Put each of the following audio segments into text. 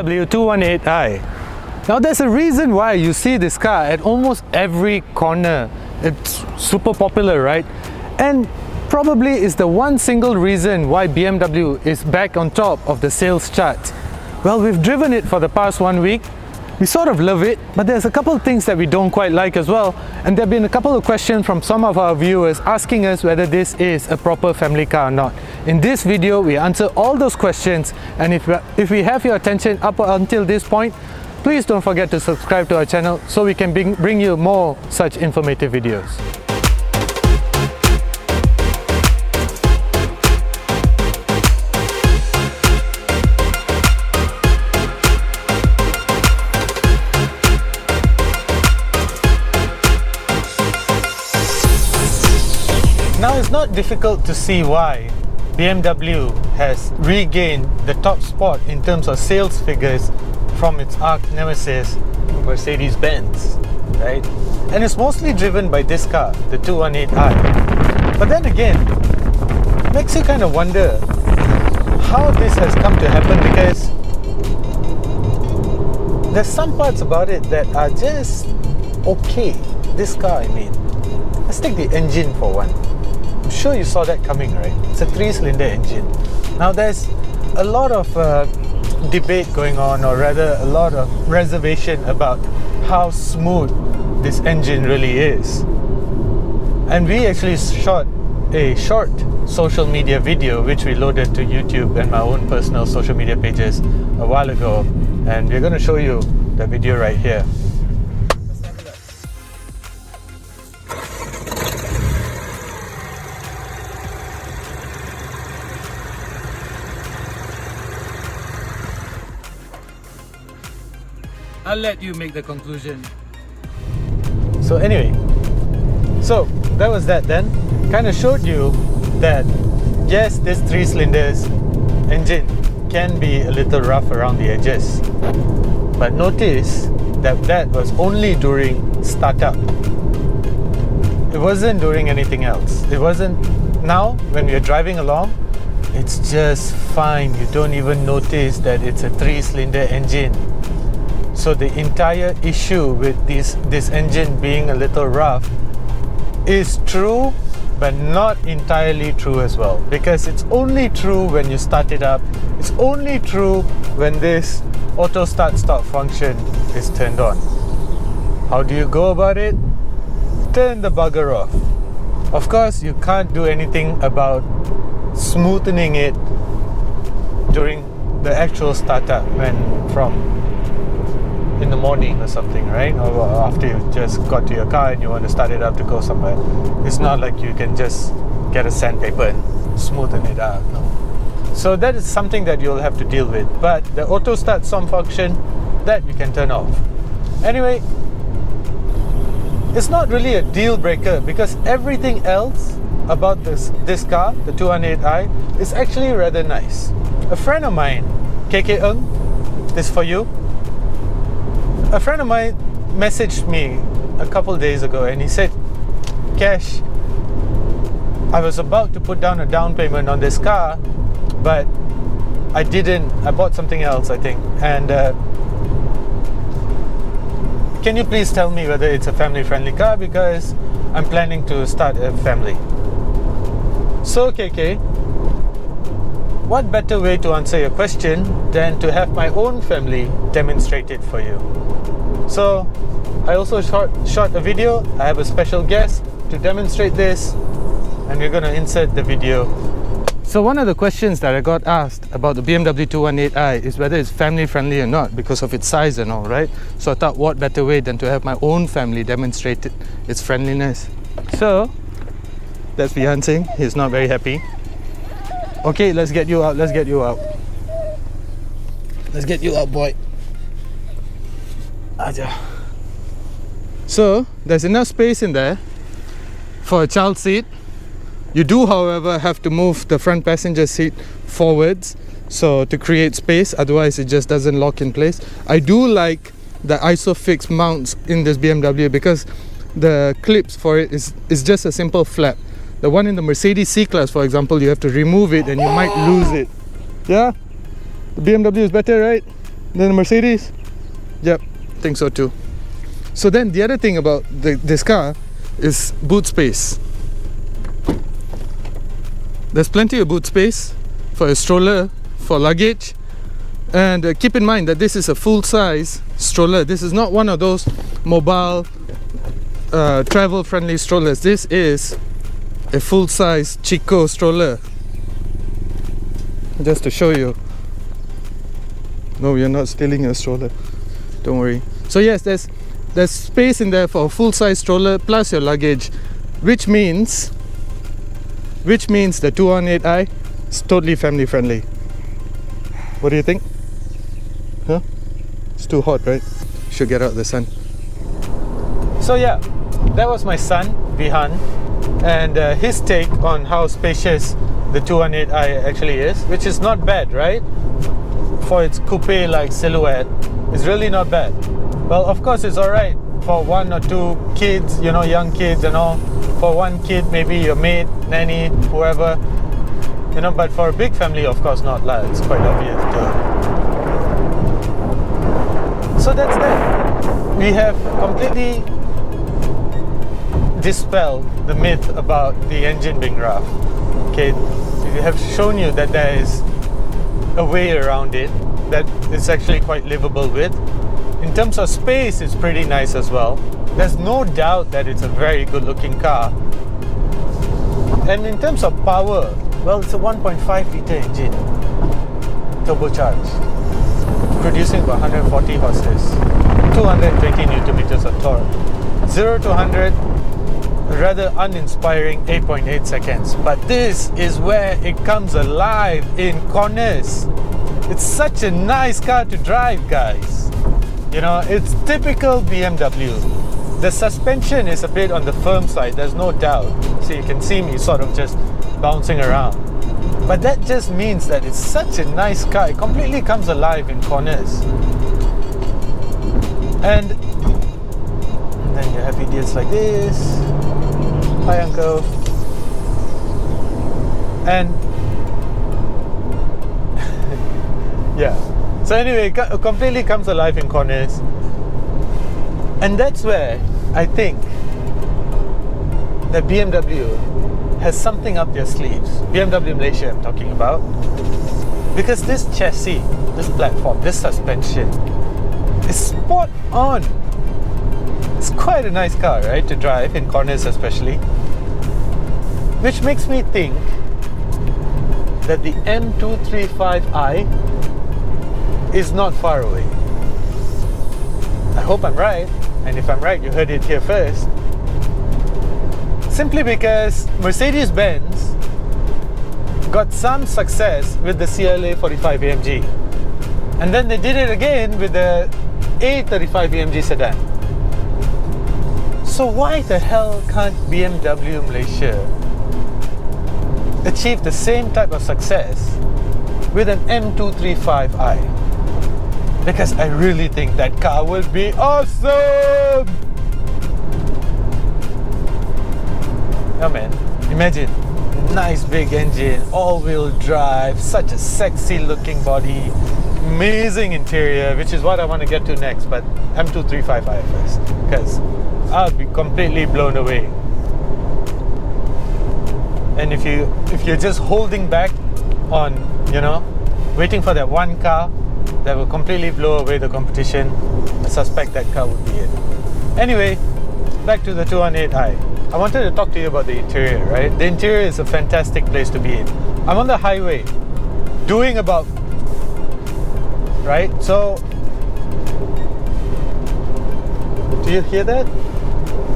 BMW 218i. Now there's a reason why you see this car at almost every corner. It's super popular, right? And probably is the one single reason why BMW is back on top of the sales charts. Well, we've driven it for the past 1 week. We sort of love it, but there's a couple of things that we don't quite like as well. And there have been a couple of questions from some of our viewers asking us whether this is a proper family car or not. In this video, we answer all those questions, and if we have your attention up until this point, please don't forget to subscribe to our channel so we can bring you more such informative videos. Now it's not difficult to see why BMW has regained the top spot in terms of sales figures from its arch nemesis Mercedes-Benz, right? And it's mostly driven by this car, the 218i. But then again, it makes you kind of wonder how this has come to happen, because there's some parts about it that are just okay. This car, I mean. Let's take the engine for one. I'm sure you saw that coming, right? It's a 3-cylinder engine. Now there's a lot of debate going on, or rather a lot of reservation about how smooth this engine really is. And we actually shot a short social media video which we loaded to YouTube and my own personal social media pages a while ago, and we're going to show you the video right here. I'll let you make the conclusion. So anyway, so that was that then. Kind of showed you that yes, this 3-cylinder engine can be a little rough around the edges. But notice that that was only during startup. It wasn't during anything else. It wasn't. Now, when we are driving along, it's just fine. You don't even notice that it's a 3-cylinder engine. So the entire issue with this engine being a little rough is true, but not entirely true as well, because it's only true when you start it up. It's only true when this auto start stop function is turned on. How do you go about it? Turn the bugger off. Of course, you can't do anything about smoothening it during the actual startup, when from in the morning or something, right? Or after you just got to your car and you want to start it up to go somewhere. It's not like you can just get a sandpaper and smoothen it out. No. So that is something that you'll have to deal with. But the auto start some function, that you can turn off. Anyway, it's not really a deal breaker, because everything else about this car, the 218i, is actually rather nice. A friend of mine, KK Ng, this for you. A friend of mine messaged me a couple days ago and he said, Kesh, I was about to put down a down payment on this car, but I didn't. I bought something else, I think. And can you please tell me whether it's a family-friendly car, because I'm planning to start a family. So KK, what better way to answer your question than to have my own family demonstrate it for you? So I also shot a video. I have a special guest to demonstrate this, and we're going to insert the video. So one of the questions that I got asked about the BMW 218i is whether it's family friendly or not, because of its size and all, right? So I thought, what better way than to have my own family demonstrate its friendliness. So that's Fiancé. He's not very happy. Okay, let's get you out. Let's get you out. Let's get you out, boy. Aja. So there's enough space in there for a child seat. You do, however, have to move the front passenger seat forwards, so to create space, otherwise it just doesn't lock in place. I do like the ISOFIX mounts in this BMW, because the clips for it is just a simple flap. The one in the Mercedes C-Class, for example, you have to remove it and you might lose it. Yeah? The BMW is better, right? than a Mercedes? Yep, think so too. So then the other thing about this car is boot space. There's plenty of boot space for a stroller, for luggage. And keep in mind that this is a full-size stroller. This is not one of those mobile, travel-friendly strollers. This is a full-size Chico stroller. Just to show you. No, you're not stealing a stroller. Don't worry. So yes, there's space in there for a full-size stroller plus your luggage, which means the 218i is totally family friendly. What do you think? Huh? It's too hot, right? Should get out the sun. So yeah, that was my son, Vihan, and his take on how spacious the 218i actually is, which is not bad, right? For its coupe-like silhouette, it's really not bad. Well, of course it's alright for one or two kids, you know, young kids and all. For one kid, maybe your maid, nanny, whoever, you know, but for a big family, of course not. It's quite obvious too. So that's that. We have completely dispelled the myth about the engine being rough. Okay, we have shown you that there is a way around it that it's actually quite livable with. In terms of space, it's pretty nice as well. There's no doubt that it's a very good looking car. And in terms of power, well, it's a 1.5 litre engine, turbocharged, producing about 140 horses, 220 Newton meters of torque. 0 to 100, rather uninspiring 8.8 seconds. But this is where it comes alive in corners. It's such a nice car to drive, guys. You know, it's typical BMW. The suspension is a bit on the firm side, there's no doubt. So you can see me sort of just bouncing around. But that just means that it's such a nice car. It completely comes alive in corners. And then you have idiots like this. Hi, uncle. And yeah. So anyway, it completely comes alive in corners. And that's where I think that BMW has something up their sleeves. BMW Malaysia I'm talking about. Because this chassis, this platform, this suspension is spot on. It's quite a nice car, right, to drive in corners especially. Which makes me think that the M235i is not far away. I hope I'm right, and if I'm right, you heard it here first. Simply because Mercedes-Benz got some success with the CLA 45 AMG, and then they did it again with the A35 AMG sedan. So why the hell can't BMW Malaysia achieve the same type of success with an M235i? Because I really think that car will be awesome! Oh man, imagine, nice big engine, all-wheel drive, such a sexy looking body, amazing interior, which is what I want to get to next, but M235i first, because I'll be completely blown away. And if you're just holding back on, you know, waiting for that one car that will completely blow away the competition, I suspect that car would be it. Anyway, back to the 218i. I wanted to talk to you about the interior, right? The interior is a fantastic place to be in. I'm on the highway, doing about, right? So, do you hear that?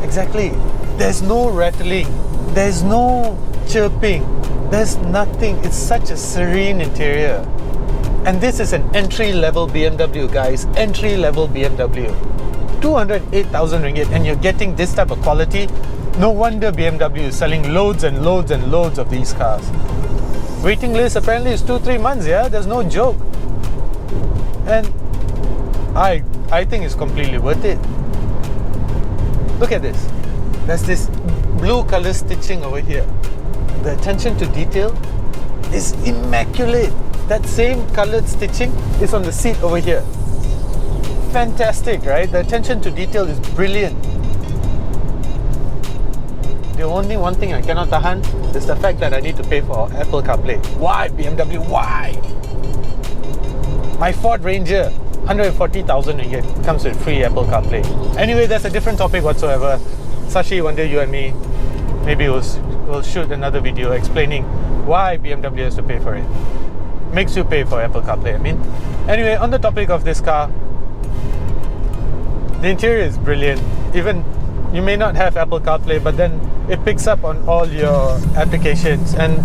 Exactly. There's no rattling. There's no chirping. There's nothing. It's such a serene interior. And this is an entry-level BMW, guys. Entry-level BMW. 208,000 ringgit, and you're getting this type of quality. No wonder BMW is selling loads and loads and loads of these cars. Waiting list apparently is 2-3 months, yeah? There's no joke. And I think it's completely worth it. Look at this. There's this blue color stitching over here. The attention to detail is immaculate. That same colored stitching is on the seat over here. fantastic, right? The attention to detail is brilliant. The only one thing I cannot tahan is the fact that I need to pay for Apple CarPlay. Why, BMW? Why? My Ford Ranger, 140,000 ringgit, comes with free Apple CarPlay. Anyway, that's a different topic whatsoever. Sashi, one day you and me, maybe we'll shoot another video explaining why BMW has to pay for it. Makes you pay for Apple CarPlay, I mean. Anyway, on the topic of this car, the interior is brilliant. Even you may not have Apple CarPlay, but then it picks up on all your applications. And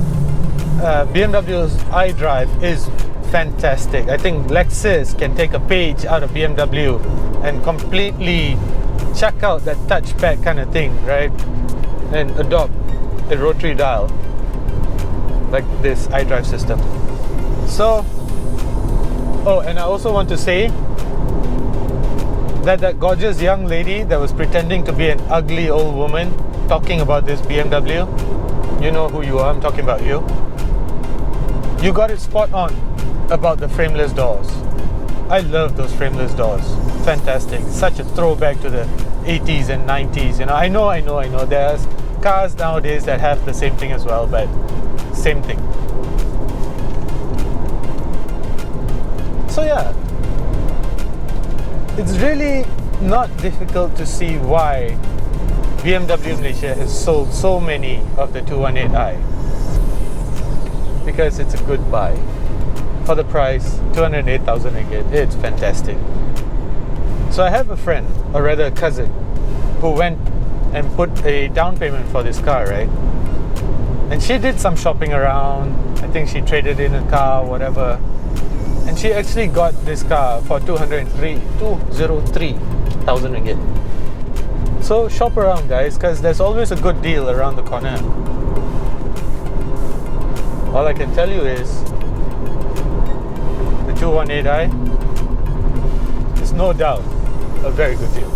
BMW's iDrive is fantastic. I think Lexus can take a page out of BMW and completely chuck out that touchpad kind of thing, right? And adopt a rotary dial like this iDrive system. So, oh, and I also want to say that gorgeous young lady that was pretending to be an ugly old woman talking about this BMW, you know who you are, I'm talking about you. You got it spot on about the frameless doors. I love those frameless doors. Fantastic. Such a throwback to the 80s and 90s. You know, I know. There's cars nowadays that have the same thing as well, but same thing. So yeah, it's really not difficult to see why BMW Malaysia has sold so many of the 218i, because it's a good buy. For the price, 208,000 ringgit, it's fantastic. So I have a friend, or rather a cousin, who went and put a down payment for this car, right? And she did some shopping around. I think she traded in a car, whatever. And she actually got this car for 203,000 ringgit. So shop around, guys, because there's always a good deal around the corner. All I can tell you is the 218i is no doubt a very good deal.